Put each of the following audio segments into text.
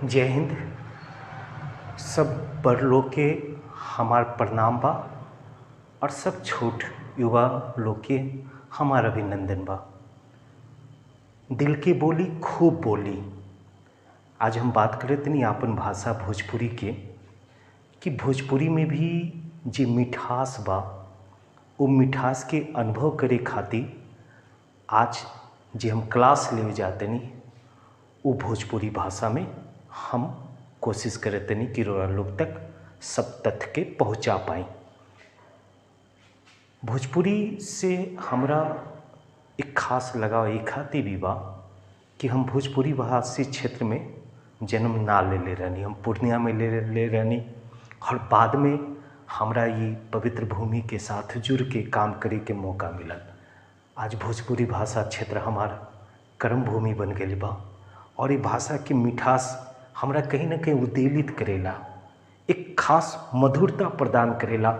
जय हिंद। सब बड़ लोग के हमार प्रणाम बा और सब छोट युवा लोग के हमार अभिनंदन बा। दिल की बोली खूब बोली। आज हम बात करत तनी आपन भाषा भोजपुरी के कि भोजपुरी में भी जे मिठास बा वो मिठास के अनुभव करे खातिर आज जे हम क्लास ले जातनी वो भोजपुरी भाषा में हम कोशिश करत तनी कि लोग तक सब तथ्य के पहुंचा पाएँ। भोजपुरी से हमरा एक खास लगाव एक खातिर भी बा कि हम भोजपुरी भाषी क्षेत्र में जन्म ना ले रहनी। हम पूर्णिया में ले रहनी और बाद में हमरा ये पवित्र भूमि के साथ जुड़ के काम करे के मौका मिलल। आज भोजपुरी भाषा क्षेत्र हमार कर्म भूमि बन गई बा और ये भाषा की मिठास हमरा कहीं ना कहीं उद्वेलित करेला, एक खास मधुरता प्रदान करेला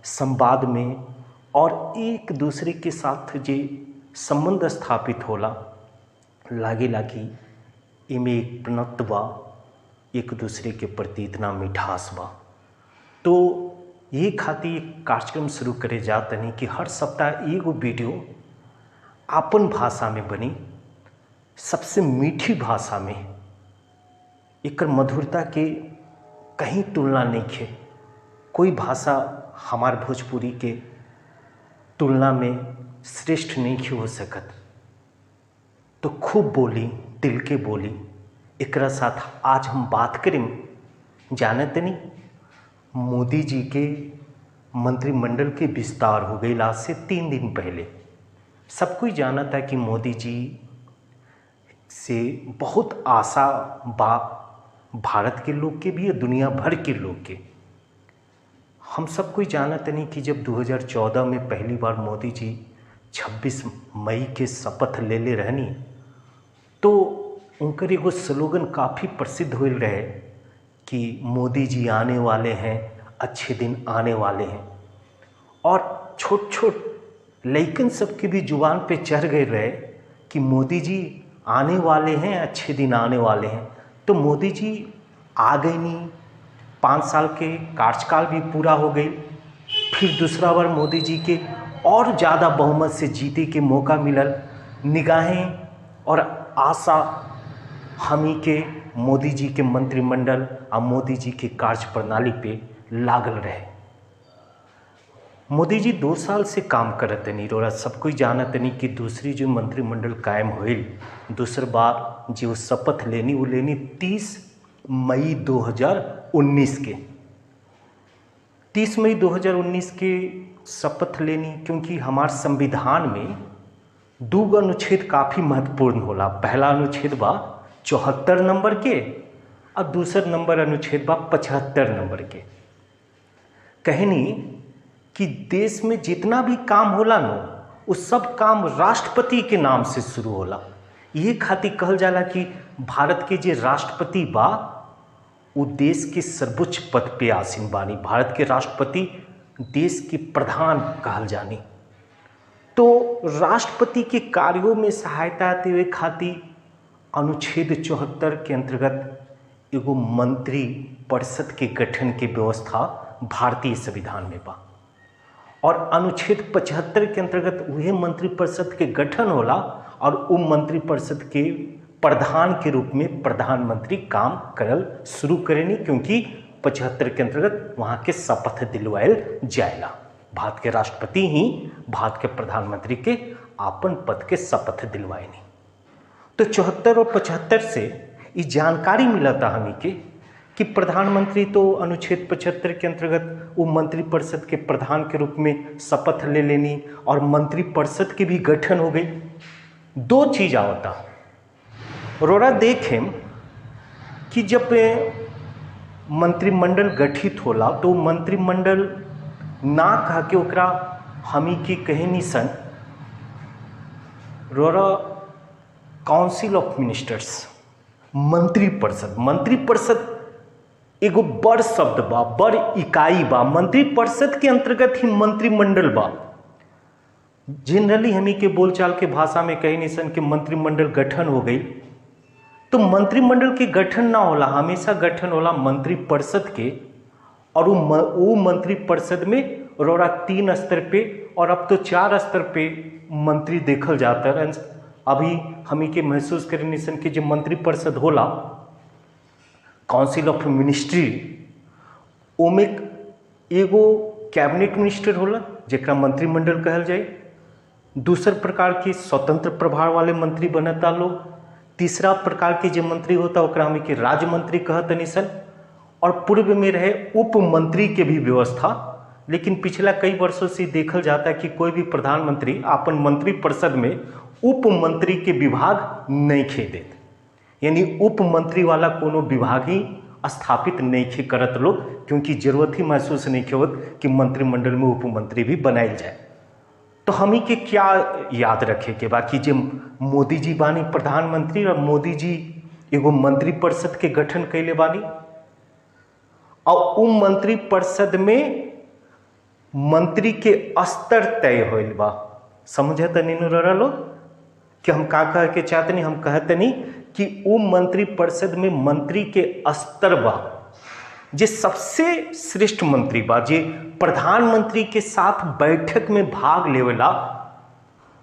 संवाद में और एक दूसरे के साथ जे संबंध स्थापित होला लागेला कि इमें एक प्रणत्व बा, एक दूसरे के प्रति इतना मिठास बा। तो ये खातिर एक कार्यक्रम शुरू करे जातनी कि हर सप्ताह एगो वीडियो आपन भाषा में बनी, सबसे मीठी भाषा में। एकर मधुरता के कहीं तुलना नहीं है। कोई भाषा हमार भोजपुरी के तुलना में श्रेष्ठ नहीं हो सकत। तो खूब बोली, दिल के बोली, एकरा साथ आज हम बात करें जानत नहीं मोदी जी के मंत्रिमंडल के विस्तार हो गई आज से 3 दिन पहले। सब कोई जाना था कि मोदी जी से बहुत आशा बा, भारत के लोग के भी और दुनिया भर के लोग के। हम सब कोई जानत नहीं कि जब 2014 में पहली बार मोदी जी 26 मई के शपथ ले रहनी तो उनकर एगो स्लोगन काफ़ी प्रसिद्ध हो रहे कि मोदी जी आने वाले हैं, अच्छे दिन आने वाले हैं। और छोट छोट लइकन सबके भी जुबान पे चढ़ गए रहे कि मोदी जी आने वाले हैं, अच्छे दिन आने वाले हैं। तो मोदी जी आ गए नहीं, 5 साल के कार्यकाल भी पूरा हो गई। फिर दूसरा बार मोदी जी के और ज़्यादा बहुमत से जीते के मौका मिलल। निगाहें और आशा हमी के मोदी जी के मंत्रिमंडल और मोदी जी के कार्य प्रणाली पे लागल रहे। मोदी जी 2 साल से काम करते नहीं रोरा। सब कोई जानते नहीं कि दूसरी जो मंत्रिमंडल कायम हुई, दूसर बार जो शपथ लेनी वो लेनी 30 मई 2019 के 30 मई 2019 के शपथ लेनी। क्योंकि हमार संविधान में 2 अनुच्छेद काफ़ी महत्वपूर्ण होला। पहला अनुच्छेद बा 74 नंबर के और दूसर नंबर अनुच्छेद बा 75 नंबर के। कहनी कि देश में जितना भी काम होला न वो सब काम राष्ट्रपति के नाम से शुरू होला। ये खातिर कहल जाला कि भारत के जे राष्ट्रपति बा वो देश के सर्वोच्च पद पे आसीन बानी। भारत के राष्ट्रपति देश के प्रधान कहल जानी। तो राष्ट्रपति के कार्यों में सहायता देवे हुए खातिर अनुच्छेद 74 के अंतर्गत एगो मंत्री परिषद के गठन के व्यवस्था भारतीय संविधान में बा। और अनुच्छेद 75 के अंतर्गत वह मंत्रिपरिषद के गठन होला और वो मंत्रिपरिषद के प्रधान के रूप में प्रधानमंत्री काम करल शुरू करेनी। क्योंकि 75 के अंतर्गत वहाँ के शपथ दिलवायल जाएला। भारत के राष्ट्रपति ही भारत के प्रधानमंत्री के आपन पद के शपथ दिलवाएनी। तो 74 और 75 से ये जानकारी मिला था हमें कि प्रधानमंत्री तो अनुच्छेद 75 के अंतर्गत वो मंत्रिपरिषद के प्रधान के रूप में शपथ ले लेनी और मंत्रिपरिषद की भी गठन हो गई। 2 चीज आवता रोरा देखें कि जब मंत्रिमंडल गठित होला तो मंत्रिमंडल ना कह के ओकरा हमी की कहनी सन रोरा काउंसिल ऑफ मिनिस्टर्स, मंत्रिपरिषद। मंत्रिपरिषद एगो बड़ शब्द बा, बड़ इकाई बा। मंत्रिपरिषद के अंतर्गत ही मंत्रिमंडल बा। जनरली हमी के बोलचाल के भाषा में कही नहीं सन कि मंत्रिमंडल गठन हो गई तो मंत्रिमंडल के गठन ना होला, हमेशा गठन होला मंत्रिपरिषद के। और वो मंत्रिपरिषद में रोरा 3 स्तर पे और अब तो 4 स्तर पे मंत्री देखल जाता है। अभी हमी के महसूस करे निसन के जो मंत्रिपरिषद होला, काउंसिल ऑफ मिनिस्ट्री, ओमे एगो कैबिनेट मिनिस्टर होला जेकरा मंत्रिमंडल कहल जाए। दूसर प्रकार के स्वतंत्र प्रभार वाले मंत्री बनता लोग। तीसरा प्रकार के जो मंत्री होता ओकरा हमें के राज्य मंत्री कहत निसन। और पूर्व में रहे उप मंत्री के भी व्यवस्था, लेकिन पिछला कई वर्षों से देखल जाता है कि कोई भी प्रधानमंत्री अपन मंत्रिपरिषद में उप मंत्री के विभाग नहीं खे देते, यानी उप मंत्री वाला कोनो विभाग ही स्थापित नहीं खे करत लोग, क्योंकि जरूरत ही महसूस नहीं होत कि मंत्रिमंडल में उप मंत्री भी बनाए जाए। तो हमी के क्या याद रखे के बाकी जो मोदी जी बानी प्रधानमंत्री और मोदी जी एगो मंत्रिपरिषद के गठन कैले बानी, और उ मंत्रिपरिषद में मंत्री के स्तर तय होइल बा। समझे तनी लो कि हम का कह के चाहते नहीं, हम कहते नहीं कि उ मंत्रिपरिषद में मंत्री के स्तर बा, जे सबसे श्रेष्ठ मंत्री बा, जे प्रधानमंत्री के साथ बैठक में भाग लेवेला,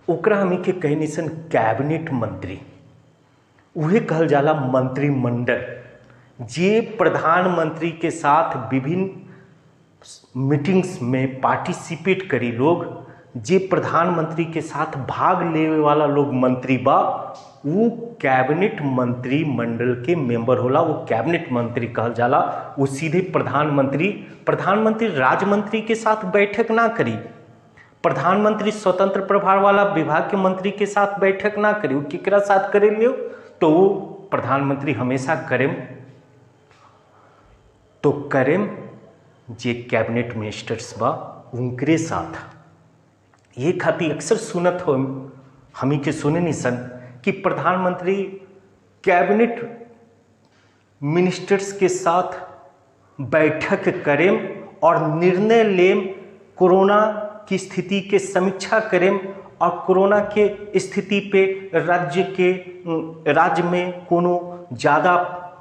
ओकरा हमें के कहनी सन कैबिनेट मंत्री। उहे कहल जाला मंत्रिमंडल, जे प्रधानमंत्री के साथ विभिन्न मीटिंग्स में पार्टिसिपेट करी लोग, जे प्रधानमंत्री के साथ भाग लेवे वाला लोग मंत्री बा, वो कैबिनेट मंत्री मंडल के मेंबर होला, वो कैबिनेट मंत्री कहल जाला। वो सीधे प्रधानमंत्री राज्य मंत्री के साथ बैठक ना करी, प्रधानमंत्री स्वतंत्र प्रभार वाला विभाग के मंत्री के साथ बैठक ना करी, वो केकरा साथ करे लियो, तो वो प्रधानमंत्री हमेशा करेम जे कैबिनेट मिनिस्टर्स बा उनके साथ। ये खातिर अक्सर सुनत हो हमी के सुने निसन कि प्रधानमंत्री कैबिनेट मिनिस्टर्स के साथ बैठक करें और निर्णय लें, कोरोना की स्थिति के समीक्षा करें और कोरोना के स्थिति पे राज्य में कोनो ज़्यादा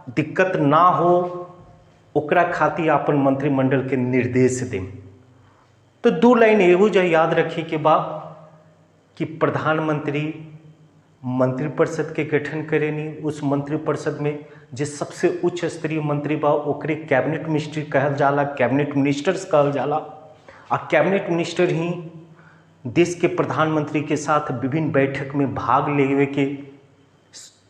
दिक्कत ना हो, ओकरा खातिर अपन मंत्रिमंडल के निर्देश दें। तो 2 लाइन एगो जो याद रखी के बा कि प्रधानमंत्री मंत्रिपरिषद के गठन करेनी, उस मंत्रिपरिषद में जो सबसे उच्च स्तरीय मंत्री बा ओकरे कैबिनेट मिनिस्ट्री कहल जाला, कैबिनेट मिनिस्टर्स कहल जाला। और कैबिनेट मिनिस्टर ही देश के प्रधानमंत्री के साथ विभिन्न बैठक में भाग लेवे के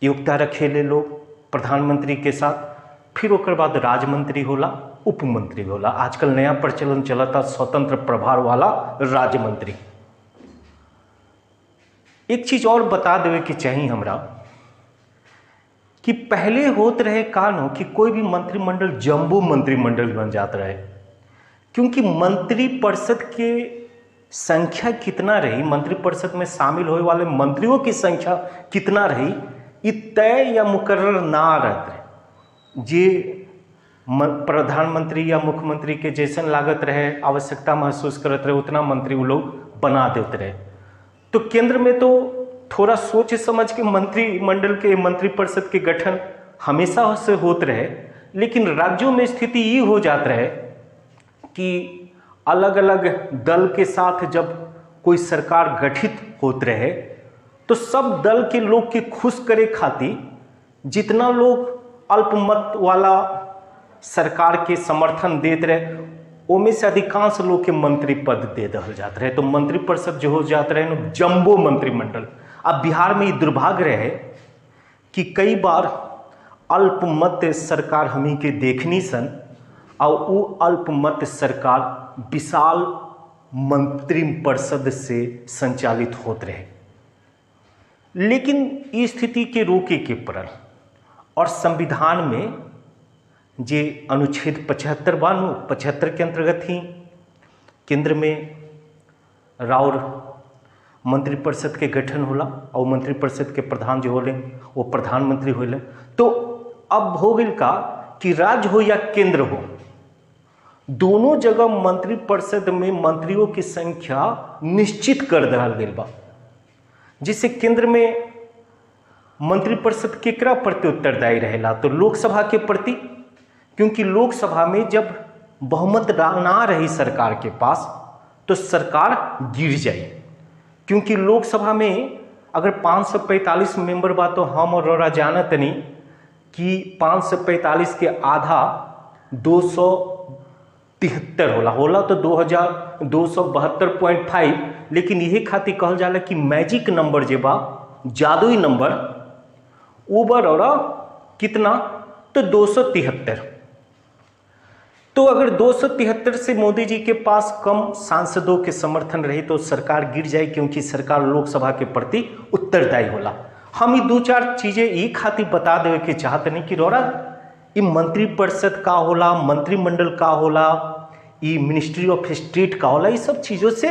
योग्यता रखेले लोग प्रधानमंत्री के साथ। फिर ओकर बाद राज्य मंत्री होला, उप मंत्री होला। आजकल नया प्रचलन चलता स्वतंत्र प्रभार वाला राज्य मंत्री। एक चीज और बता देवे कि चाहिए हमरा कि पहले होत रहे कानो कि कोई भी मंत्रिमंडल जम्बो मंत्रिमंडल बन जाता रहे, क्योंकि मंत्रिपरिषद के संख्या कितना रही, मंत्रिपरिषद में शामिल होने वाले मंत्रियों की संख्या कितना रही, ये तय या मुकर्रर ना रहते। जे प्रधानमंत्री या मुख्यमंत्री के जैसन लागत रहे, आवश्यकता महसूस करते रहे, उतना मंत्री वो लोग बना देते रहे। तो केंद्र में तो थोड़ा सोच समझ के मंत्रिमंडल के मंत्रिपरिषद के गठन हमेशा से होते रहे, लेकिन राज्यों में स्थिति ये हो जाता रहे कि अलग अलग दल के साथ जब कोई सरकार गठित होते रहे, तो सब दल के लोग के खुश करे खातिर जितना लोग अल्पमत वाला सरकार के समर्थन देते रहे, ओमे से अधिकांश लोग के मंत्री पद दे दल जाते रहे। तो मंत्रिपरिषद जो हो जाते रहे ना जम्बो मंत्रिमंडल। अब बिहार में ये दुर्भाग्य रहे कि कई बार अल्पमत सरकार हमी के देखनी सन, और वो अल्पमत सरकार विशाल मंत्रिपरिषद से संचालित होते रहे। लेकिन इस स्थिति के रोके के पड़ल, और संविधान में जे अनुच्छेद 75 के अंतर्गत ही केंद्र में राउर मंत्रिपरिषद के गठन होला, और मंत्रिपरिषद के प्रधान जो होले वो प्रधानमंत्री होले। तो अब हो गई का कि राज्य हो या केंद्र हो, दोनों जगह मंत्रिपरिषद में मंत्रियों की संख्या निश्चित कर दिया गई बा, जिससे केंद्र में मंत्रिपरिषद केकरा प्रति उत्तरदायी रहेला? तो लोकसभा के प्रति, क्योंकि लोकसभा में जब बहुमत ना रही सरकार के पास तो सरकार गिर जाए। क्योंकि लोकसभा में अगर 545 मेंबर बा तो हम और रौरा जानत नहीं कि 545 के आधा 273 होला तो 2272.5, लेकिन यही खातिर कहल जाला कि मैजिक नंबर जे बा, जादुई नंबर, वो बा रौरा कितना? तो 273। तो अगर 273 से मोदी जी के पास कम सांसदों के समर्थन रही तो सरकार गिर जाए, क्योंकि सरकार लोकसभा के प्रति उत्तरदायी होला। हम ये 2-4 चीजें एक खातिर बता देवे के चाहते नहीं कि रौरा ये मंत्रिपरिषद का होला, मंत्रिमंडल का होला, ये मिनिस्ट्री ऑफ स्टेट का होला, ये सब चीजों से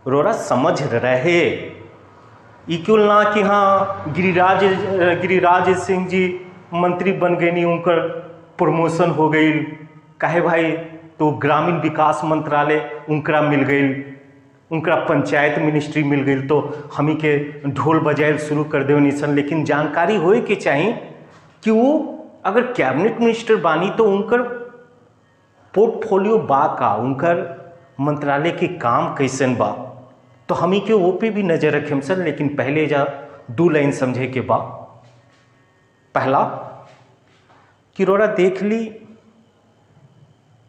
रौरा समझ रहे। ये क्यों ना कि हाँ गिरिराज सिंह जी मंत्री बन गए, नहीं उनकर प्रमोशन हो गई, काहे भाई? तो ग्रामीण विकास मंत्रालय उनकरा मिल गई, उनकरा पंचायत मिनिस्ट्री मिल गई, तो हम ही के ढोल बजायल शुरू कर दे निसन। लेकिन जानकारी होए के चाहिए कि वो अगर कैबिनेट मिनिस्टर बानी तो उनकर पोर्टफोलियो बा का, उनकर मंत्रालय के काम कैसन बा, तो हम ही के वो पे भी नजर रखें सर। लेकिन पहले जा 2 लाइन समझे के बा। पहला कि रौरा देख ली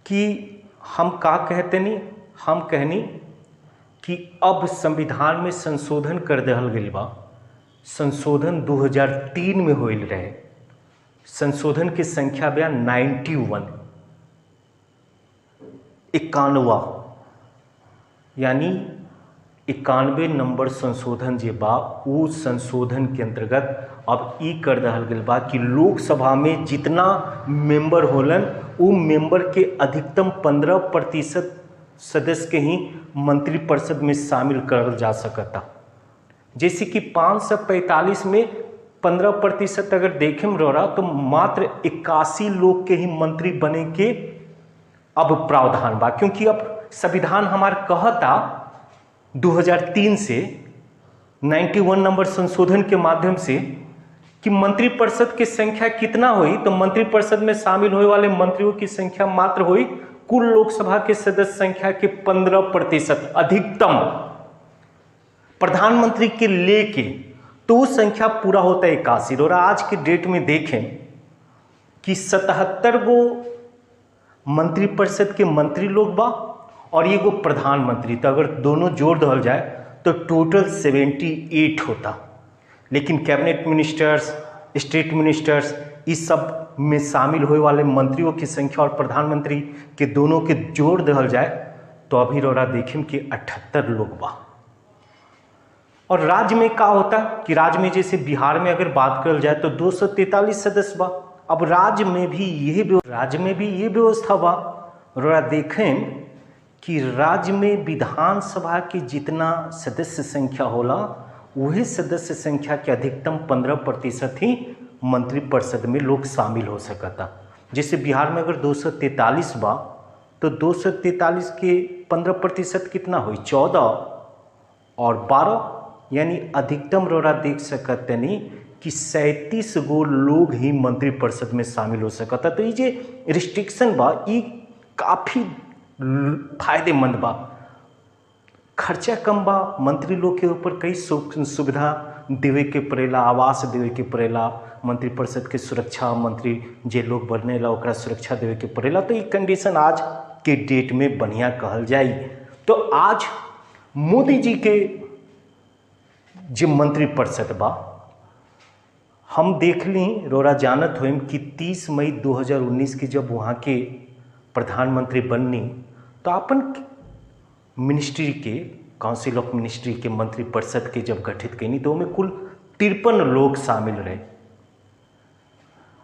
कि हम का कहते नहीं, हम कहनी कि अब संविधान में संशोधन कर देहल गई बा। संशोधन 2003 में होइल रहे। संशोधन की संख्या बया 91, 91, यानी 91 नंबर संशोधन जे बा, वो संशोधन के अंतर्गत अब ई कर दहल गई बा कि लोकसभा में जितना मेंबर होलन वो मेंबर के अधिकतम 15% सदस्य के ही मंत्रिपरिषद में शामिल करल जा सकता। जैसे कि 545 में 15% अगर देखें रौरा तो मात्र 81 लोग के ही मंत्री बने के अब प्रावधान बा। क्योंकि अब संविधान हमार कहता 2003 से 91 नंबर संशोधन के माध्यम से कि मंत्रिपरिषद की संख्या कितना हुई, तो मंत्रिपरिषद में शामिल होने वाले मंत्रियों की संख्या मात्र हुई कुल लोकसभा के सदस्य संख्या के 15% अधिकतम। प्रधानमंत्री के लेके तो वो संख्या पूरा होता है 81। और आज के डेट में देखें कि 77 गो मंत्रिपरिषद के मंत्री लोग बा और ये गो प्रधानमंत्री, तो अगर दोनों जोड़ दल जाए तो टोटल 78 होता। लेकिन कैबिनेट मिनिस्टर्स, स्टेट मिनिस्टर्स, इस सब में शामिल होने वाले मंत्रियों की संख्या और प्रधानमंत्री के दोनों के जोड़ दल जाए तो अभी रौरा देखें कि 78 लोग बा। और राज्य में क्या होता कि राज्य में जैसे बिहार में अगर बात करल जाए तो 243 सदस्य बा। अब राज्य में भी ये व्यवस्था बा। रौरा देखें कि राज्य में विधानसभा की जितना सदस्य संख्या होला वही सदस्य संख्या के अधिकतम 15% ही मंत्रिपरिषद में लोग शामिल हो सकता। जैसे बिहार में अगर 243 बा तो 243 के 15% कितना हुई? 14 और 12, यानी अधिकतम रौरा देख सकते नहीं कि 37 गो लोग ही मंत्रिपरिषद में शामिल हो सकता। तो ये जे रिस्ट्रिक्शन बा ये काफ़ी फायदेमंद बा। खर्चा कम बा, मंत्री लोग के ऊपर कई सुविधा देवे के पड़ेला, आवास देवे के पड़ेला, मंत्रिपरिषद के सुरक्षा, मंत्री जे लोग बनेला ओकरा सुरक्षा देवे के पड़ेला। तो ये कंडीशन आज के डेट में बढ़िया कहल जाई। तो आज मोदी जी के जो मंत्रिपरिषद बा हम देख ली, रौरा जानत होइम कि 30 मई 2019 के जब वहाँ के प्रधानमंत्री बननी तो अपन मिनिस्ट्री के काउंसिल ऑफ मिनिस्ट्री के मंत्रिपरिषद के जब गठित कैनी तो उनमें कुल 53 लोग शामिल रहे।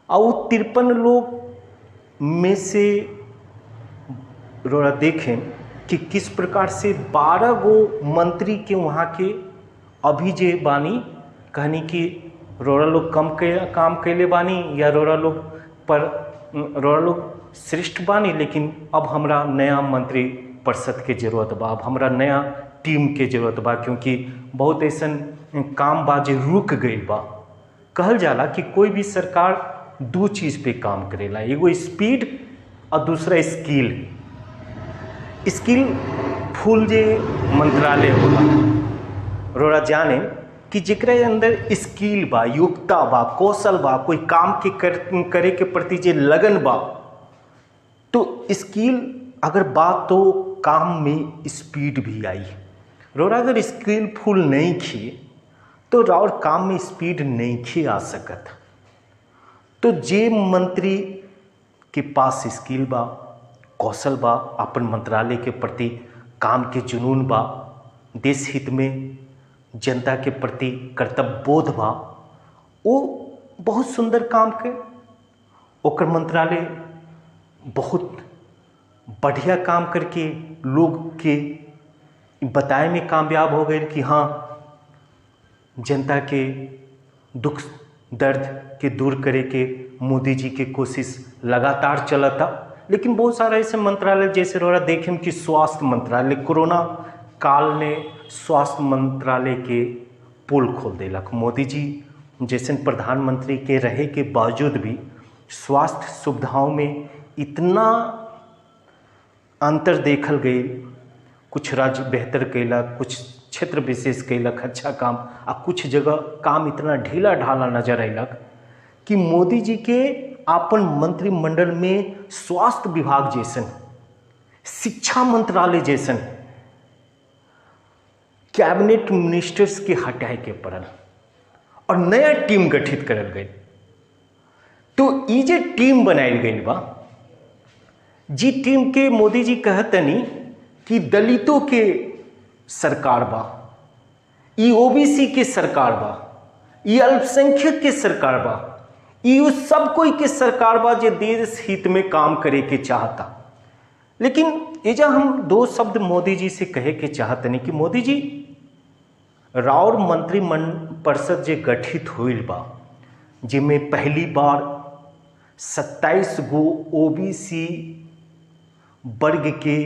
और 53 लोग में से रौरा देखें कि किस प्रकार से 12 गो मंत्री के वहाँ के अभी जे बानी कहनी कि रौरा लोग काम कैले बानी या रौरा लोग श्रेष्ठ बानी, लेकिन अब हमरा नया मंत्री परिषद के जरूरत बा, अब हमरा नया टीम के जरूरत बा, क्योंकि बहुत ऐसा काम बा जे रुक गई बा। कहल जाला कि कोई भी सरकार दो चीज़ पे काम करेला, एगो स्पीड और दूसरा स्किल। स्किल फुल जे मंत्रालय होला, रोरा जाने कि जेकरे अंदर स्किल बा, योग्यता बा, कौशल बा, कोई काम के करे के प्रति जे लगन बा, तो स्किल अगर बा तो काम में स्पीड भी आई। रोरा अगर स्किलफुल नहीं खी तो और काम में स्पीड नहीं खी आ सकत। तो जे मंत्री के पास स्किल बा, कौशल बा, अपन मंत्रालय के प्रति काम के जुनून बा, देश हित में जनता के प्रति कर्तव्य बोध बा, वो बहुत सुंदर काम के ओकर मंत्रालय बहुत बढ़िया काम करके लोग के बताए में कामयाब हो गए कि हाँ, जनता के दुख दर्द के दूर करे के मोदी जी के कोशिश लगातार चलता। लेकिन बहुत सारा ऐसे मंत्रालय जैसे रोरा देखें कि स्वास्थ्य मंत्रालय कोरोना काल ने स्वास्थ्य मंत्रालय के पोल खोल देलक। मोदी जी जैसे प्रधानमंत्री के रहे के बावजूद भी स्वास्थ्य सुविधाओं में इतना अंतर देखल गई। कुछ राज्य बेहतर कैलक, कुछ क्षेत्र विशेष कैलक अच्छा काम, आ कुछ जगह काम इतना ढीला ढाला नजर अयलक कि मोदी जी के अपन मंत्रिमंडल में स्वास्थ्य विभाग जैसन, शिक्षा मंत्रालय जैसन कैबिनेट मिनिस्टर्स के हटाए के पड़ल और नया टीम गठित करल गई। तो ये जे टीम बनायल गई बा, जी टीम के मोदी जी कहतनी कि दलितों के सरकार बा, ई ओबीसी के सरकार बा, ई अल्पसंख्यक के सरकार बा, ई सब कोई के सरकार बा जे देश हित में काम करे के चाहता। लेकिन एजा हम दो शब्द मोदी जी से कहे के चाहतनी कि मोदी जी राउर मंत्रिपरिषद जे गठित होइल बा, जिनमें पहली बार 27 गो ओबीसी वर्ग के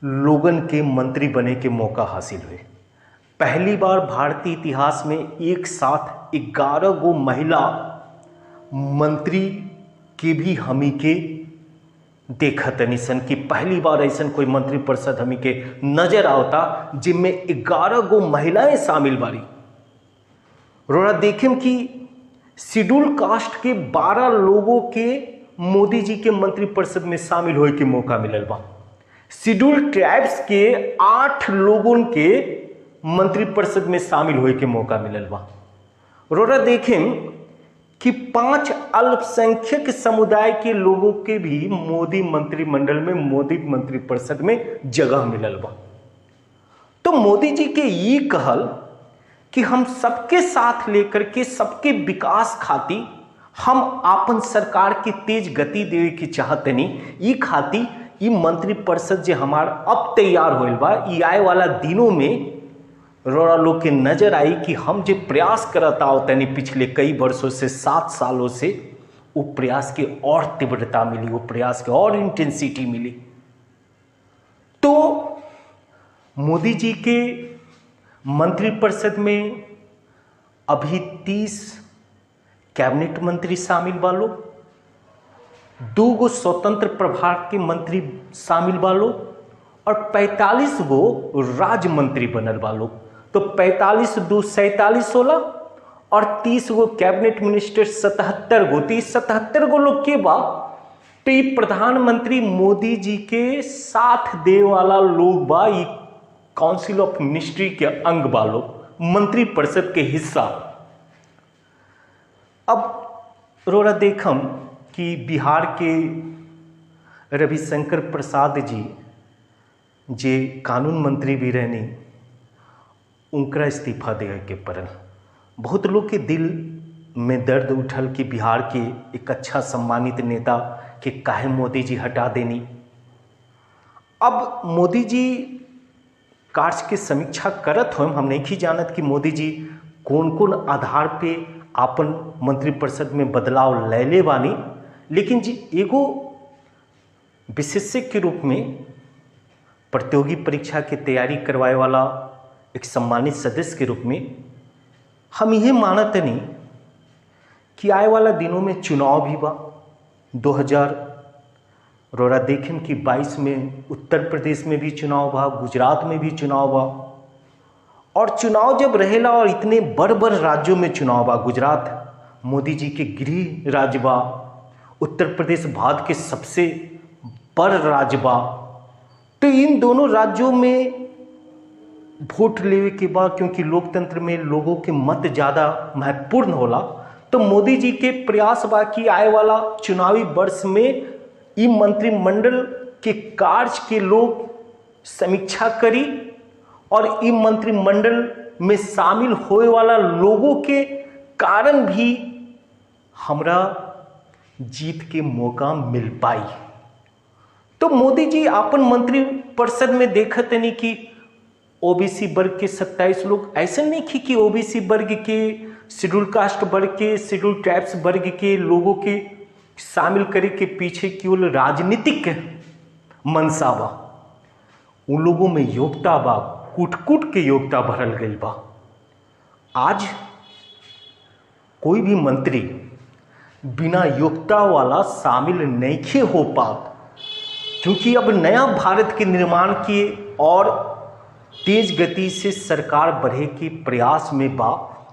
लोगन के मंत्री बने के मौका हासिल हुए। पहली बार भारतीय इतिहास में एक साथ 11 गो महिला मंत्री के भी हमी के देखतनी सन कि पहली बार ऐसा कोई मंत्रिपरिषद हमी के नजर आवता जिनमें 11 गो महिलाएं शामिल बारी। रोरा देखें कि शेड्यूल कास्ट के 12 लोगों के मोदी जी के मंत्रिपरिषद में शामिल होए के मौका मिलल बा। शेड्यूल ट्राइब्स के 8 लोगों के मंत्रिपरिषद में शामिल होए के मौका मिलल बा। रोरा देखें कि 5 अल्पसंख्यक समुदाय के लोगों के भी मोदी मंत्रिमंडल में, मोदी मंत्रिपरिषद में जगह मिलल बा। तो मोदी जी के ये कहल कि हम सबके साथ लेकर के सबके विकास खातिर हम अपन सरकार की तेज गति देवे की चाहतनी। ई खातिर ई मंत्रिपरिषद जे हमार अब तैयार होइल बा, ई आए वाला दिनों में रोरा लोग के नजर आई कि हम जो प्रयास करता होतनी पिछले कई वर्षों से, 7 सालों से, वो प्रयास की और तीव्रता मिली, वो प्रयास की और इंटेंसिटी मिली। तो मोदी जी के मंत्रिपरिषद में अभी 30 कैबिनेट मंत्री शामिल बा लोग, 2 गो स्वतंत्र प्रभार के मंत्री शामिल बा लोग और 45 गो राज्य मंत्री बनल बा लोग। तो 45 2 47 होला और 30 गो कैबिनेट मिनिस्टर 77 गो, 77 गो लोग के बा। तो ये प्रधानमंत्री मोदी जी के साथ दे वाला लोग बा, ये काउंसिल ऑफ मिनिस्ट्री के अंग बा लोग, मंत्रिपरिषद के हिस्सा। अब रोरा देखम कि बिहार के रविशंकर प्रसाद जी जे कानून मंत्री भी रहनी, उनका इस्तीफा देवे के पड़ल। बहुत लोग के दिल में दर्द उठल कि बिहार के एक अच्छा सम्मानित नेता के काहे मोदी जी हटा देनी। अब मोदी जी कार्य की समीक्षा करत हो, हम नहीं जानत कि मोदी जी कौन कौन आधार पे अपन मंत्रिपरिषद में बदलाव ले बानी। लेकिन जी एगो विशेषज्ञ के रूप में, प्रतियोगी परीक्षा की तैयारी करवाए वाला एक सम्मानित सदस्य के रूप में हम यह मानत नहीं कि आए वाला दिनों में चुनाव भी बा 2000 रोरा देखें कि 22 में उत्तर प्रदेश में भी चुनाव बा, गुजरात में भी चुनाव बा। और चुनाव जब रहेला और इतने बड़ राज्यों में चुनाव बा, गुजरात मोदी जी के गृह राज्य बा, उत्तर प्रदेश भारत के सबसे बड़ राज्य बा, तो इन दोनों राज्यों में वोट लेवे के बाद, क्योंकि लोकतंत्र में लोगों के मत ज़्यादा महत्वपूर्ण होला, तो मोदी जी के प्रयास बा कि आए वाला चुनावी वर्ष में ई मंत्रिमंडल के कार्य के लोग समीक्षा करी और ई मंत्रिमंडल में शामिल होए वाला लोगों के कारण भी हमरा जीत के मौका मिल पाई। तो मोदी जी अपन मंत्रिपरिषद में देखत नहीं कि ओबीसी वर्ग के 27 लोग, ऐसे नहीं कि ओबीसी वर्ग के, शेड्यूल कास्ट वर्ग के, शेड्यूल ट्राइब्स वर्ग के लोगों के शामिल करे के पीछे केवल राजनीतिक मनसा बा। उन लोगों में योग्यता बा, कूट कूट के योग्यता भरल गई बा। आज कोई भी मंत्री बिना योग्यता वाला शामिल नहीं हो पाता, क्योंकि अब नया भारत के निर्माण के और तेज गति से सरकार बढ़े के प्रयास में बा।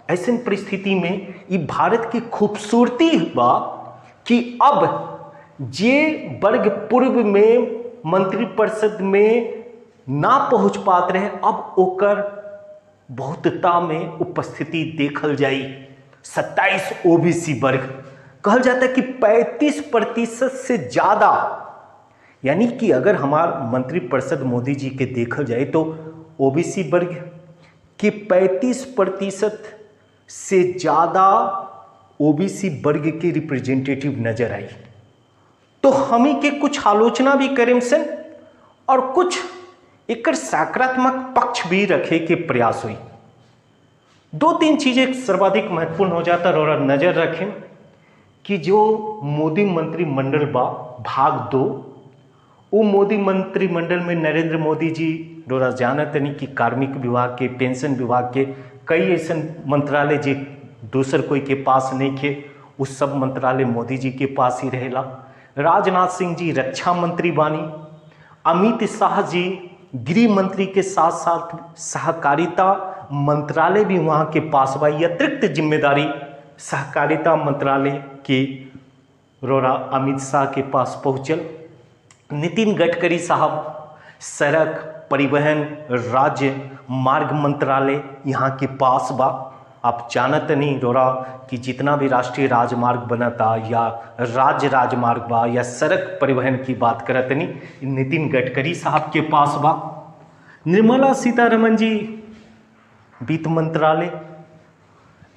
ऐसी परिस्थिति में ये भारत की खूबसूरती बा कि अब जे वर्ग पूर्व में मंत्रिपरिषद में ना पहुंच पाते रहे, अब ओकर बहुतता में उपस्थिति देखल जाई। 27 ओबीसी वर्ग कहल जाता है कि 35% से ज़्यादा, यानी कि अगर हमारा मंत्रिपरिषद मोदी जी के देखल जाए तो ओबीसी वर्ग के 35% से ज़्यादा ओबीसी वर्ग के रिप्रेजेंटेटिव नजर आई। तो हमें के कुछ आलोचना भी करें सन और कुछ एक सकारात्मक पक्ष भी रखे के प्रयास हुई। 2-3 चीज़ें सर्वाधिक महत्वपूर्ण हो जाता और नज़र रखें कि जो मोदी मंत्रिमंडल बा भाग 2, वो मोदी मंत्रिमंडल में नरेंद्र मोदी जी डोरा जानत नहीं कि कार्मिक विभाग के, पेंशन विभाग के कई ऐसे मंत्रालय जे दूसर कोई के पास नहीं थे, उस सब मंत्रालय मोदी जी के पास ही रहेला। राजनाथ सिंह जी रक्षा मंत्री बानी, अमित शाह जी गृह मंत्री के साथ साथ सहकारिता मंत्रालय भी वहाँ के पास बा। अतिरिक्त जिम्मेदारी सहकारिता मंत्रालय के रोरा अमित शाह के पास पहुँचल। नितिन गडकरी साहब सड़क परिवहन राज्य मार्ग मंत्रालय यहाँ के पास बा। आप जानत नहीं रोरा कि जितना भी राष्ट्रीय राजमार्ग बनता या राज्य राजमार्ग बा या सड़क परिवहन की बात करत नहीं, नितिन गडकरी साहब के पास बा। निर्मला सीतारमण जी वित्त मंत्रालय,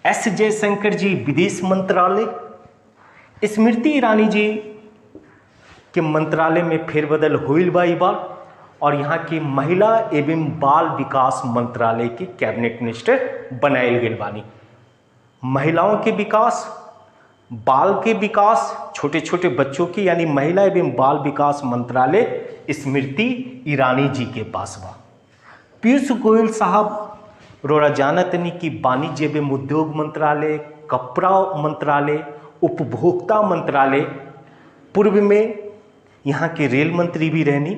एस जयशंकर जी विदेश मंत्रालय, स्मृति ईरानी जी के मंत्रालय में फेरबदल हुई बा और यहाँ की महिला एवं बाल विकास मंत्रालय के कैबिनेट मिनिस्टर बनाए गए बानी। महिलाओं के विकास, बाल के विकास, छोटे छोटे बच्चों के यानी महिला एवं बाल विकास मंत्रालय स्मृति ईरानी जी के पास बा। पीयूष गोयल साहब रोरा जानत नहीं कि वाणिज्य एवं उद्योग मंत्रालय, कपड़ा मंत्रालय, उपभोक्ता मंत्रालय, पूर्व में यहाँ के रेल मंत्री भी रहनी,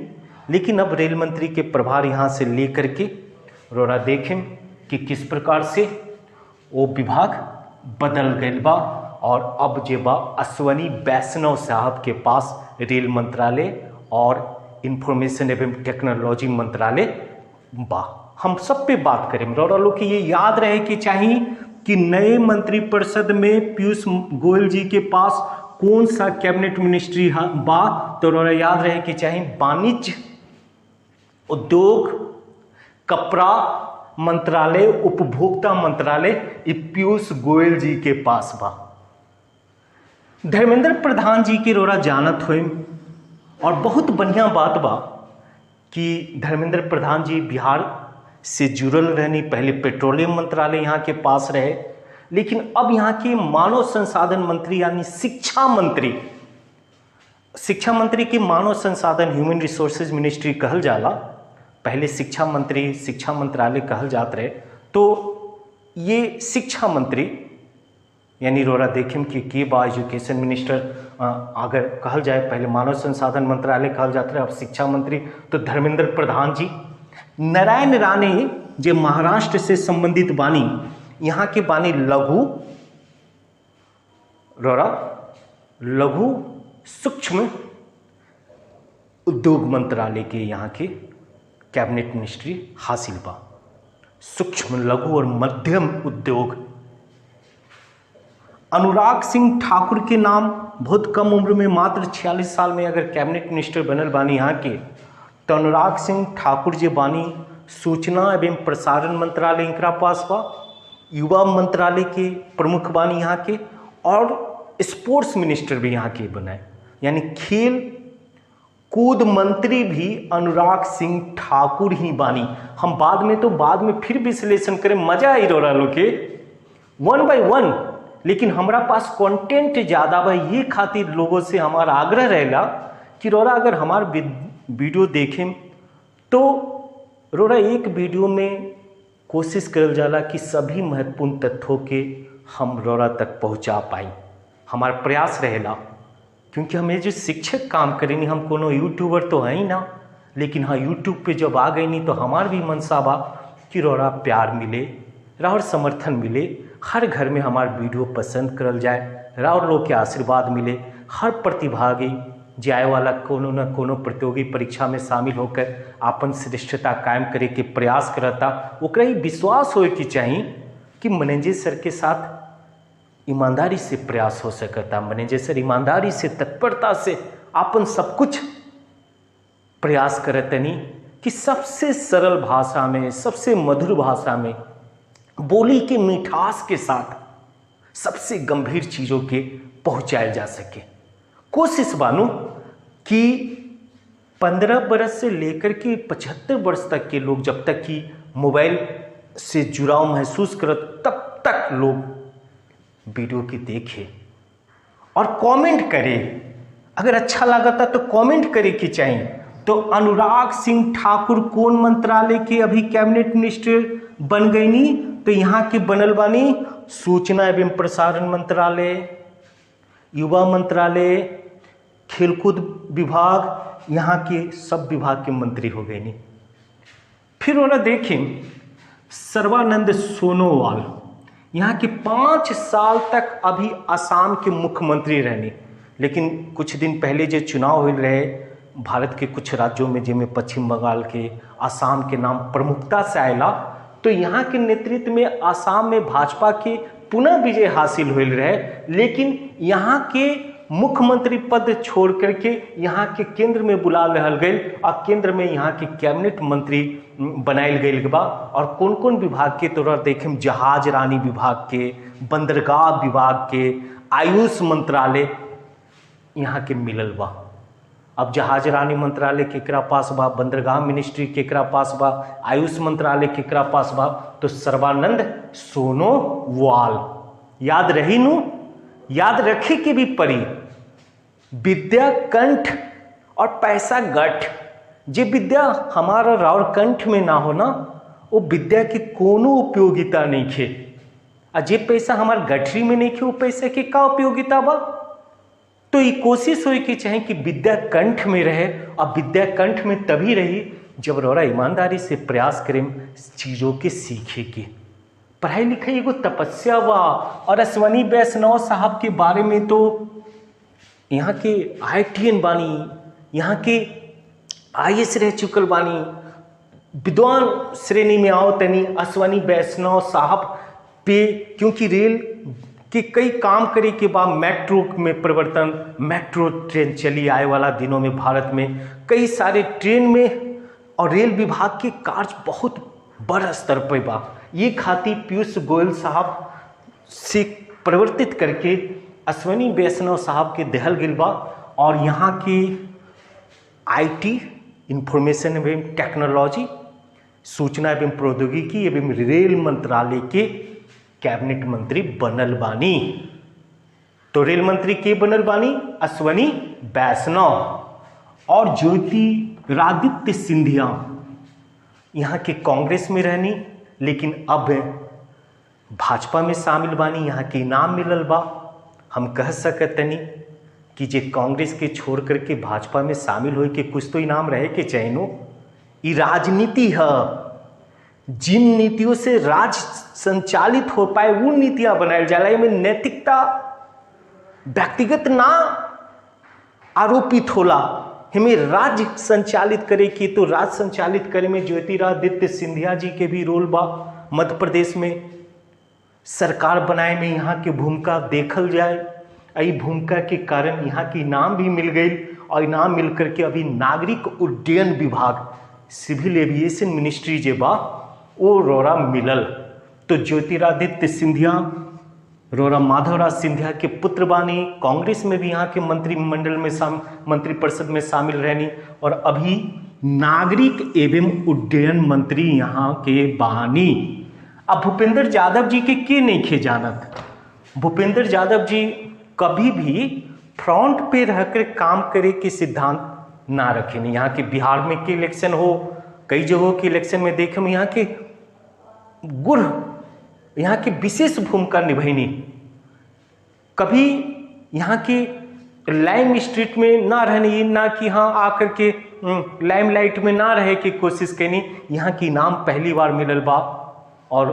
लेकिन अब रेल मंत्री के प्रभार यहाँ से लेकर के रोरा देखें कि किस प्रकार से वो विभाग बदल गए बा और अब जे बा अश्वनी वैष्णव साहब के पास रेल मंत्रालय और इंफॉर्मेशन एवं टेक्नोलॉजी मंत्रालय बा। हम सब पे बात करें रोरा लोग कि ये याद रहे कि चाहिए कि नए मंत्रिपरिषद में पीयूष गोयल जी के पास कौन सा कैबिनेट मिनिस्ट्री बा, तो रोरा याद रहे कि चाहिए वाणिज्य उद्योग कपड़ा मंत्रालय उपभोक्ता मंत्रालय पीयूष गोयल जी के पास बा। धर्मेंद्र प्रधान जी के रोरा जानत हुए और बहुत बढ़िया बात बा कि धर्मेंद्र प्रधान जी बिहार से जुड़ल रहनी। पहले पेट्रोलियम मंत्रालय यहाँ के पास रहे, लेकिन अब यहाँ के मानव संसाधन मंत्री यानी शिक्षा मंत्री के मानव संसाधन ह्यूमन रिसोर्सेज मिनिस्ट्री कहल जाला। पहले शिक्षा मंत्री शिक्षा मंत्रालय कहल जात रहे, तो ये शिक्षा मंत्री यानी रोरा देखें कि के बा एजुकेशन मिनिस्टर, अगर कहल जाए पहले मानव संसाधन मंत्रालय कहल जाता है, अब शिक्षा मंत्री तो धर्मेंद्र प्रधान जी। नारायण राणे जो महाराष्ट्र से संबंधित बानी, यहाँ के बानी लघु सूक्ष्म उद्योग मंत्रालय के यहाँ के कैबिनेट मिनिस्ट्री हासिल बा। सूक्ष्म लघु और मध्यम उद्योग। अनुराग सिंह ठाकुर के नाम बहुत कम उम्र में, मात्र 46 साल में अगर कैबिनेट मिनिस्टर बनल बानी यहाँ के, तो अनुराग सिंह ठाकुर जी बानी सूचना एवं प्रसारण मंत्रालय इनका पास बा, युवा मंत्रालय के प्रमुख बानी यहाँ के, और स्पोर्ट्स मिनिस्टर भी यहाँ के बनाए, यानी खेल कूद मंत्री भी अनुराग सिंह ठाकुर ही बानी। हम बाद में फिर विश्लेषण करें, मजा आई रोरा लोग के 1 by 1, लेकिन हमारा पास कंटेंट ज़्यादा बा, ये खातिर लोगों से हमारा आग्रह रहेला कि रोरा अगर हमार वीडियो देखें तो रोरा एक वीडियो में कोशिश करल जाला कि सभी महत्वपूर्ण तथ्यों के हम रोरा तक पहुंचा पाई। हमारा प्रयास रहेला, क्योंकि हमें जो शिक्षक काम करेनी, हम कोनो यूट्यूबर तो है ही ना, लेकिन हाँ यूट्यूब पे जब आ गई नहीं तो हमार भी मनसा बा कि रोरा प्यार मिले, राउर समर्थन मिले, हर घर में हमार वीडियो पसंद करल जाए, राउर लोग के आशीर्वाद मिले, हर प्रतिभागी जाए वाला कोनो न कोनो प्रतियोगी परीक्षा में शामिल होकर अपन श्रेष्ठता कायम करे के प्रयास करता, ओकरा ही विश्वास होए कि चाहिए कि मैनेजर सर के साथ ईमानदारी से प्रयास हो सकता। मैनेजर सर ईमानदारी से, तत्परता से अपन सब कुछ प्रयास करतनी कि सबसे सरल भाषा में, सबसे मधुर भाषा में, बोली के मिठास के साथ सबसे गंभीर चीज़ों के पहुंचाया जा सके। कोशिश बानू कि 15 बरस से लेकर के 75 वर्ष तक के लोग जब तक कि मोबाइल से जुड़ाव महसूस करत, तब तक लोग वीडियो की देखे और कमेंट करे। अगर अच्छा लगता तो कमेंट करे कि चाहिए। तो अनुराग सिंह ठाकुर कौन मंत्रालय के अभी कैबिनेट मिनिस्टर बन गई नी, तो यहाँ के बनल बानी सूचना एवं प्रसारण मंत्रालय, युवा मंत्रालय, खेलकूद विभाग, यहाँ के सब विभाग के मंत्री हो गए नी। फिर उन्हें देखें सर्बानंद सोनोवाल, यहाँ के 5 साल तक अभी असम के मुख्यमंत्री रहने, लेकिन कुछ दिन पहले जो चुनाव हुए रहे भारत के कुछ राज्यों में, जिनमें पश्चिम बंगाल के, असम के नाम प्रमुखता से आयला, तो यहाँ के नेतृत्व में असम में भाजपा के पुनः विजय हासिल हुए रहे, लेकिन यहाँ के मुख्यमंत्री पद छोड़ करके यहाँ के केंद्र में बुला रहल गई और केंद्र में यहाँ के कैबिनेट मंत्री बनायल गई बा। और कौन कौन विभाग के तौर देखें, जहाज रानी विभाग के, बंदरगाह विभाग के, आयुष मंत्रालय यहाँ के मिलल बा। अब जहाज रानी मंत्रालय केकरा पास बा, बंदरगाह मिनिस्ट्री केकरा पास बा, आयुष मंत्रालय केकरा पास बा, तो सर्बानंद सोनोवाल। याद रही नू, याद रखे के भी पड़ी। विद्या कंठ और पैसा गठ। जे विद्या हमारा राउर कंठ में ना हो ना, वो विद्या की कोनो उपयोगिता नहीं खे, और जे पैसा हमार गठरी में नहीं खे, वो पैसे की का उपयोगिता बा। तो ये कोशिश हो कि चाहे कि विद्या कंठ में रहे, और विद्या कंठ में तभी रही जब रोरा ईमानदारी से प्रयास करें चीज़ों के सीखे के। पढ़ाई लिखाई एगो तपस्या बा। और अश्वनी वैष्णव साहब के बारे में तो यहाँ के IITN बानी, यहाँ के IAS रह चुकल बानी, विद्वान श्रेणी में आओ तनी अश्वनी वैष्णव साहब पे, क्योंकि रेल के कई काम करे के बाद मेट्रो में परिवर्तन, मेट्रो ट्रेन चली आए वाला दिनों में भारत में कई सारे ट्रेन में, और रेल विभाग के कार्य बहुत बड़ा स्तर पर बा। ये खातिर पीयूष गोयल साहब से परिवर्तित करके अश्वनी वैष्णव साहब के दहल गिल बा, और यहाँ की IT इंफॉर्मेशन एवं टेक्नोलॉजी, सूचना एवं प्रौद्योगिकी एवं रेल मंत्रालय के कैबिनेट मंत्री बनल बानी। तो रेल मंत्री के बनल बानी? अश्वनी वैष्णव। और ज्योतिरादित्य सिंधिया यहाँ के कांग्रेस में रहनी, लेकिन अब भाजपा में शामिल बानी, यहाँ के इनाम मिलल बा। हम कह सकतनी कि जे कांग्रेस के छोड़ करके भाजपा में शामिल हो के कुछ तो इनाम रहे के चाहिए। ये राजनीति है, जिन नीतियों से राज संचालित हो पाए वो नीतियां बनाई जाला। इनमें नैतिकता व्यक्तिगत ना आरोपित होला, हमें राज्य संचालित करे की। तो राज्य संचालित करे में ज्योतिरादित्य सिंधिया जी के भी रोल बा। मध्य प्रदेश में सरकार बनाए में यहाँ की भूमिका देखल जाए, यही भूमिका के कारण यहाँ की इनाम भी मिल गई। और इनाम मिल करके अभी नागरिक उड्डयन विभाग, सिविल एविएशन मिनिस्ट्री जे बा वो रोरा मिलल। तो ज्योतिरादित्य सिंधिया रोरा माधवराज सिंधिया के पुत्र बानी, कांग्रेस में भी यहाँ के मंत्रिमंडल में मंत्रिपरिषद में शामिल रहनी। और अभी नागरिक एवं उड्डयन मंत्री यहाँ के बानी। अब भूपेंद्र यादव जी के नहीं खे जानत। भूपेंद्र यादव जी कभी भी फ्रंट पे रहकर काम करे के सिद्धांत ना रखे। नहीं, यहाँ के बिहार में के इलेक्शन हो, कई जगहों के इलेक्शन में देखे में यहाँ के गुर, यहाँ की विशेष भूमिका निभानी। कभी यहाँ के लाइम स्ट्रीट में ना रहनी, ना कि हाँ आकर के लाइमलाइट में ना रहे की कोशिश करनी। यहाँ की इनाम पहली बार मिलल बा। और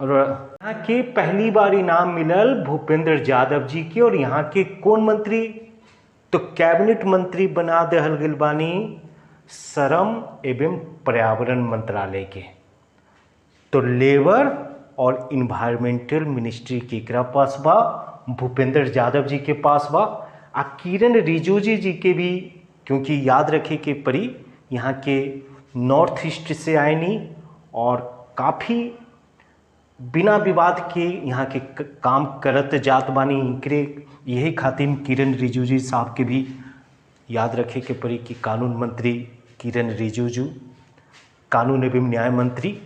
यहाँ के पहली बार इनाम मिलल भूपेंद्र यादव जी के। और यहाँ के कौन मंत्री, तो कैबिनेट मंत्री बना देहल गेल बानी श्रम एवं पर्यावरण मंत्रालय के। तो लेबर और इन्वायरमेंटल मिनिस्ट्री के पास बा, भूपेंद्र यादव जी के पास बा। आ किरण रिजिजू जी के भी, क्योंकि याद रखे के परी यहाँ के नॉर्थ ईस्ट से आए नहीं और काफ़ी बिना विवाद के यहाँ के काम करत जात बानी। यही खातिर किरण रिजिजू जी साहब के भी याद रखे के परी कि कानून मंत्री किरण रिजिजू, कानून एवं न्याय मंत्री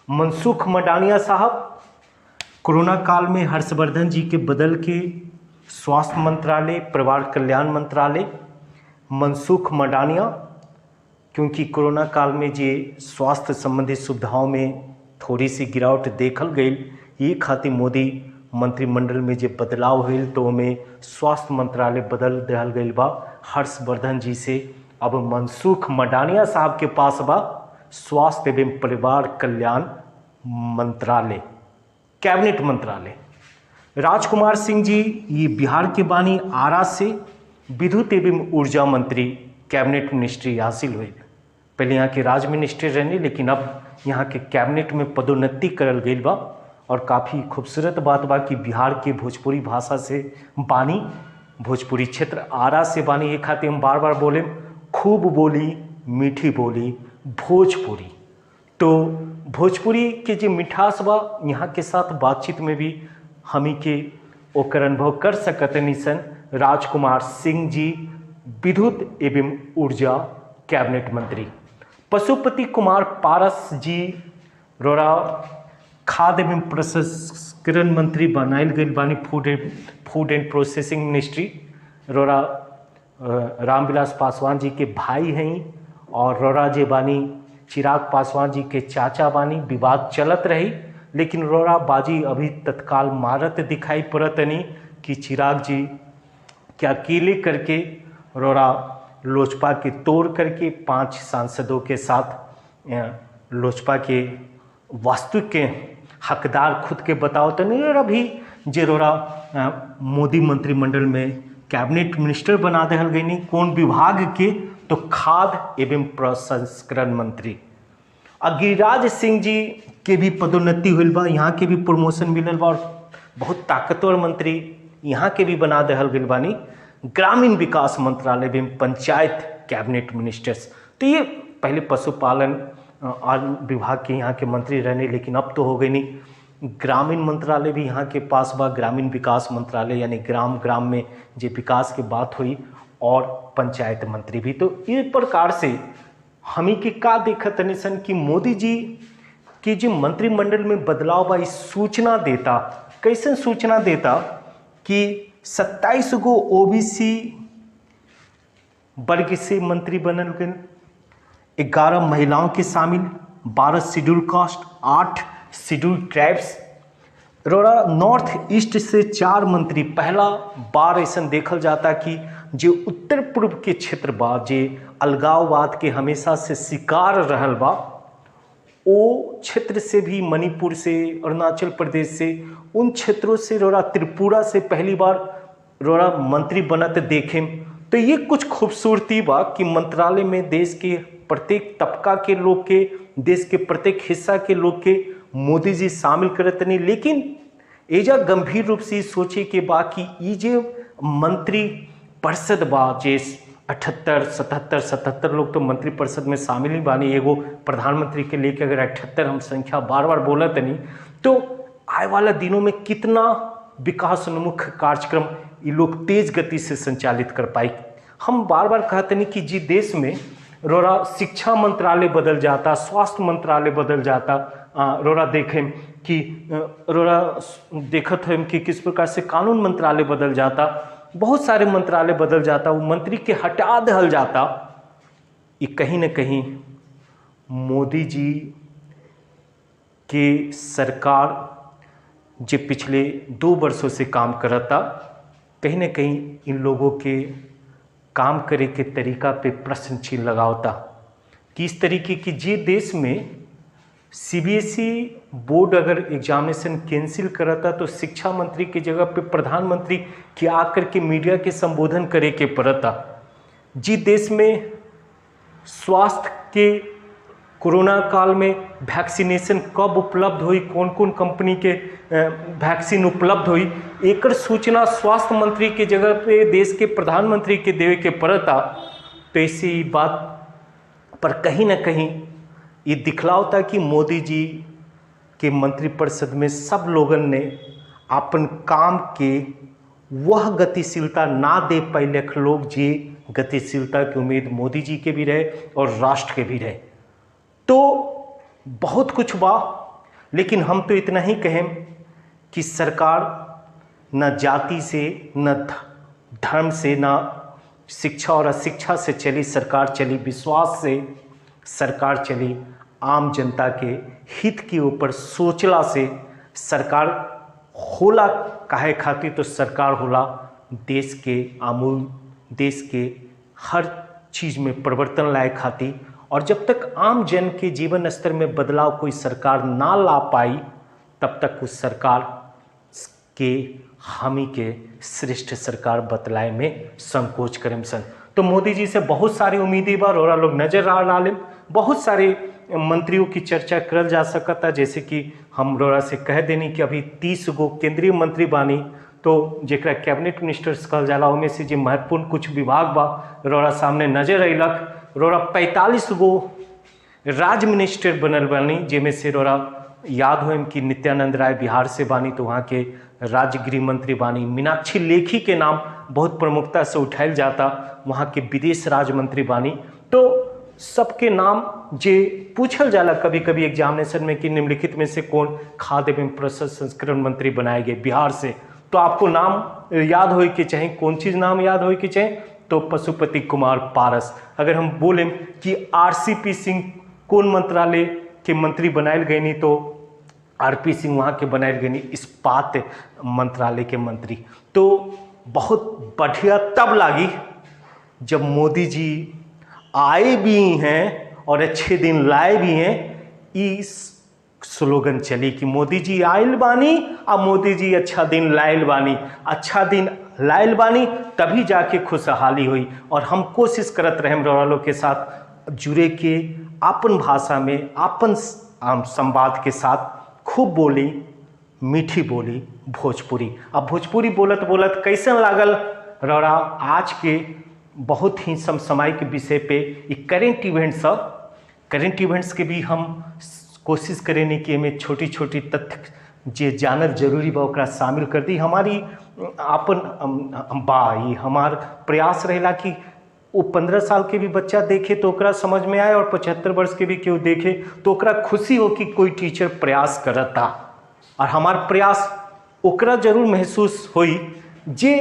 मनसुख मंडाविया साहब, कोरोना काल में हर्षवर्धन जी के बदल के स्वास्थ्य मंत्रालय परिवार कल्याण मंत्रालय मनसुख मंडाविया, क्योंकि कोरोना काल में जे स्वास्थ्य संबंधी सुविधाओं में थोड़ी सी गिरावट देखल गई, ये खातिर मोदी मंत्रिमंडल में जे बदलाव हुई तो में स्वास्थ्य मंत्रालय बदल दिहल गई बा हर्षवर्धन जी से। अब मनसुख मंडाविया साहब के पास बा स्वास्थ्य एवं परिवार कल्याण मंत्रालय, कैबिनेट मंत्रालय। राजकुमार सिंह जी ये बिहार के बानी, आरा से विद्युत एवं ऊर्जा मंत्री कैबिनेट मिनिस्ट्री हासिल हुई। पहले यहाँ के राज्य मिनिस्टर रहने, लेकिन अब यहाँ के कैबिनेट में पदोन्नति करल गई बा। और काफ़ी खूबसूरत बात बा कि बिहार के भोजपुरी भाषा से बानी, भोजपुरी क्षेत्र आरा से बानी। ये खातिर हम बार बार बोले, खूब बोली मीठी बोली भोजपुरी। तो भोजपुरी के जो मिठास बा यहाँ के साथ बातचीत में भी हम ही के ओकर अनुभव कर सकतनी सन। राजकुमार सिंह जी विद्युत एवं ऊर्जा कैबिनेट मंत्री। पशुपति कुमार पारस जी रोरा खाद्य एवं प्रसंस्करण मंत्री बनायल गई बानी, फूड एंड प्रोसेसिंग मिनिस्ट्री। रोरा रामविलास पासवान जी के भाई हैं। और रोरा जे बानी चिराग पासवान जी के चाचा बानी। विवाद चलत रही, लेकिन रोरा बाजी अभी तत्काल मारत दिखाई पड़त नहीं कि चिराग जी क्या अकेले करके रोरा लोजपा के तोड़ करके 5 सांसदों के साथ लोजपा के वास्तविक के हकदार खुद के बताओ तो नहीं। और अभी जे रोरा मोदी मंत्रिमंडल में कैबिनेट मिनिस्टर बना देहल गई नहीं, कौन विभाग के, तो खाद्य एवं प्रसंस्करण मंत्री। गिरिराज सिंह जी के भी पदोन्नति हुई बा, यहाँ के भी प्रमोशन मिलल बा। और बहुत ताकतवर मंत्री यहाँ के भी बना देहल गई बानी ग्रामीण विकास मंत्रालय एवं पंचायत कैबिनेट मिनिस्टर्स। तो ये पहले पशुपालन विभाग के यहाँ के मंत्री रहने, लेकिन अब तो हो गई नहीं। ग्रामीण मंत्रालय भी यहाँ के पास बा, ग्रामीण विकास मंत्रालय यानी ग्राम में जो विकास की बात हुई, और पंचायत मंत्री भी। तो इस प्रकार से हम ही के का देखत निसन कि मोदी जी के जो मंत्रिमंडल में बदलाव बा, सूचना देता, कैसे सूचना देता कि 27 गो ओबीसी वर्ग से मंत्री बनल गए, 11 महिलाओं के शामिल, 12 शेड्यूल कास्ट, 8 शेड्यूल ट्राइब्स, रोड़ा नॉर्थ ईस्ट से 4 मंत्री, पहला बार ऐसा देखल जाता कि जो उत्तर पूर्व के क्षेत्र बा, जे अलगाववाद के हमेशा से शिकार रहल बा, वो क्षेत्र से भी, मणिपुर से, अरुणाचल प्रदेश से, उन क्षेत्रों से रोड़ा त्रिपुरा से पहली बार रोड़ा मंत्री बनत देखे। तो ये कुछ खूबसूरती बा कि मंत्रालय में देश के प्रत्येक तबका के लोग के, देश के प्रत्येक हिस्सा के लोग के मोदी जी शामिल करत नहीं। लेकिन एजा गंभीर रूप से सोचे के बा कि ये जो मंत्री परिषद बा, जे 78, 77 लोग तो मंत्री परिषद में शामिल ही बानी, एगो प्रधानमंत्री के लेके अगर 78 हम संख्या बार बार बोलत नहीं, तो आए वाला दिनों में कितना विकासोन्मुख कार्यक्रम ये लोग तेज गति से संचालित कर पाई। हम बार बार कहते नहीं कि जी देश में रोड़ा शिक्षा मंत्रालय बदल जाता, स्वास्थ्य मंत्रालय बदल जाता, रोड़ा देखें कि रोड़ा देखत है कि किस प्रकार से कानून मंत्रालय बदल जाता, बहुत सारे मंत्रालय बदल जाता, वो मंत्री के हटा दल जाता। ये कहीं ना कहीं मोदी जी के सरकार जो पिछले 2 वर्षों से काम करता, कहीं ना कहीं इन लोगों के काम करे के तरीका पे प्रश्न चिन्ह लगावता कि इस तरीके की जे देश में सीबीएसई बोर्ड अगर एग्जामिनेशन कैंसिल करता तो शिक्षा मंत्री की जगह पे प्रधानमंत्री के आकर के मीडिया के संबोधन करे के पड़ता। जी देश में स्वास्थ्य के कोरोना काल में वैक्सीनेशन कब उपलब्ध हुई, कौन कौन कंपनी के वैक्सीन उपलब्ध हुई, एकर सूचना स्वास्थ्य मंत्री के जगह पे देश के प्रधानमंत्री के देवे के पड़ता। तो इसी बात पर कहीं ना कहीं ये दिखलावता कि मोदी जी के मंत्रिपरिषद में सब लोगन ने अपन काम के वह गतिशीलता ना दे पाए लोग, जी गतिशीलता की उम्मीद मोदी जी के भी रहे और राष्ट्र के भी रहे। तो बहुत कुछ बा, लेकिन हम तो इतना ही कहें कि सरकार न जाति से, न धर्म से, न शिक्षा और अशिक्षा से चली, सरकार चली विश्वास से, सरकार चली आम जनता के हित के ऊपर सोचला से। सरकार होला काहे खातिर, तो सरकार होला देश के आमूल, देश के हर चीज़ में परिवर्तन लाए खातिर। और जब तक आम जन के जीवन स्तर में बदलाव कोई सरकार ना ला पाई, तब तक उस सरकार के हामी के श्रेष्ठ सरकार बतलाए में संकोच करें सन। तो मोदी जी से बहुत सारी उम्मीदें बा, और लोग नजर आ रहा, बहुत सारे मंत्रियों की चर्चा करल जा सकता। जैसे कि हम रोड़ा से कह देनी कि अभी 30 गो केंद्रीय मंत्री बानी, तो जेकरा कैबिनेट मिनिस्टर्स कहल जाला, उनमें से जो महत्वपूर्ण कुछ विभाग बा रोड़ा सामने नजर अयलक। रोड़ा 45 गो राज्य मिनिस्टर बनल बानी, जिनमें से रोड़ा याद हो कि नित्यानंद राय बिहार से बानी, तो वहाँ के राज्य गृह मंत्री बानी। मीनाक्षी लेखी के नाम बहुत प्रमुखता से उठायल जाता, वहाँ के विदेश राज्य मंत्री बानी। तो सबके नाम जे पूछल जाला कभी कभी एग्जामिनेशन में कि निम्नलिखित में से कौन खाद्य एवं प्रसंस्करण मंत्री बनाए गए बिहार से, तो आपको नाम याद हो कि चाहे कौन चीज़ नाम याद हो कि चाहे, तो पशुपति कुमार पारस। अगर हम बोलें कि आरसीपी सिंह कौन मंत्रालय के मंत्री बनायल गए नहीं, तो आरपी सिंह वहाँ के बनायल गए नहीं, इस्पात मंत्रालय के मंत्री। तो बहुत बढ़िया तब लगी जब मोदी जी आए भी हैं और अच्छे दिन लाए भी हैं। इस स्लोगन चली कि मोदी जी आयल बानी और मोदी जी अच्छा दिन लायल बानी, अच्छा दिन लायल बानी, तभी जाके खुशहाली हुई। और हम कोशिश करत रहे वालों के साथ जुड़े के, अपन भाषा में, अपन संवाद के साथ खूब बोली, मीठी बोली भोजपुरी। अब भोजपुरी बोलत बोलत कैसन लागल रौड़ा आज के बहुत ही समसामयिक विषय पे करेंट इवेंट्स के भी हम कोशिश करें कि हमें छोटी छोटी तथ्य जे जानल जरूरी बा ओकरा शामिल कर दी। हमारी अपन बा, ये हमार प्रयास रहेला कि वो 15 साल के भी बच्चा देखे तो ओकरा समझ में आए, और 75 वर्ष के भी केहू देखे तो ओकरा खुशी हो कि कोई टीचर प्रयास करता। और हमार प्रयास ओकरा जरूर महसूस होई जे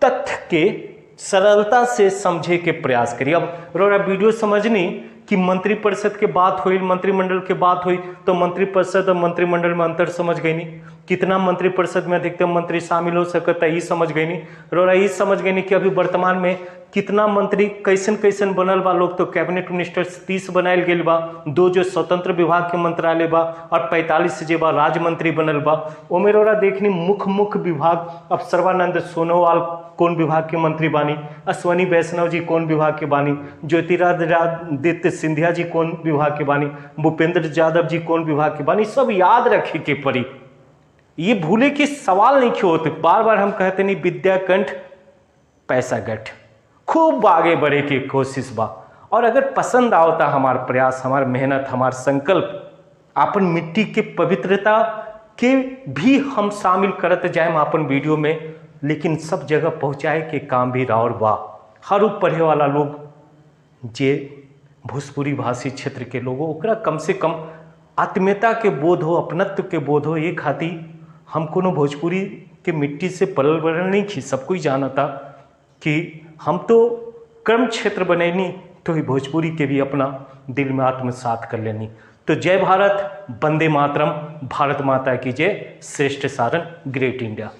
तथ्य के सरलता से समझे के प्रयास करी। अब रोड़ा वीडियो समझनी कि मंत्रिपरिषद के बात हुई, मंत्रिमंडल के बात हुई तो मंत्रिपरिषद और मंत्रिमंडल में अंतर समझ गई नहीं, कितना मंत्रिपरिषद में अधिकतम मंत्री शामिल हो सकता है ये समझ गई नहीं, रोरा ये समझ गई नहीं कि अभी वर्तमान में कितना मंत्री कैसन कैसन बनल बा। लोग तो कैबिनेट मिनिस्टर 30 बनायल गेल बा, 2 जो स्वतंत्र विभाग के मंत्रालय बा और 45 जे बा राज्य मंत्री बनल बा। ओमे रोरा देखनी मुख्य विभाग, अब सर्बानंद सोनोवाल कौन विभाग के मंत्री बानी, अश्वनी वैष्णव जी कौन विभाग के बानी, ज्योतिरादित्य सिंधिया जी कौन विभाग के बानी, भूपेंद्र यादव जी कौन विभाग के बानी, सब याद रखे के पड़ी। ये भूले कि सवाल नहीं क्यों होते, बार बार हम कहते नहीं विद्या कंठ पैसा गठ, खूब आगे बढ़े की कोशिश बा। और अगर पसंद आवता हमार प्रयास, हमार मेहनत, हमार संकल्प, अपन मिट्टी के पवित्रता के भी हम शामिल करते जाए अपन वीडियो में, लेकिन सब जगह पहुँचाए के काम भी राउर बा। हर ऊप पढ़े वाला लोग जे भोजपुरी भाषी क्षेत्र के लोगों ओकरा कम से कम आत्मीयता के बोध हो, अपनत्व के बोध हो। ये खातिर हम कोनो भोजपुरी के मिट्टी से पलल बढ़ल नहीं खी, सब कोई जानता कि हम तो कर्म क्षेत्र बनैनी तो ही भोजपुरी के भी अपना दिल में आत्मसात कर लेनी। तो जय भारत, वंदे मातरम, भारत माता की जय, श्रेष्ठ सारन, ग्रेट इंडिया।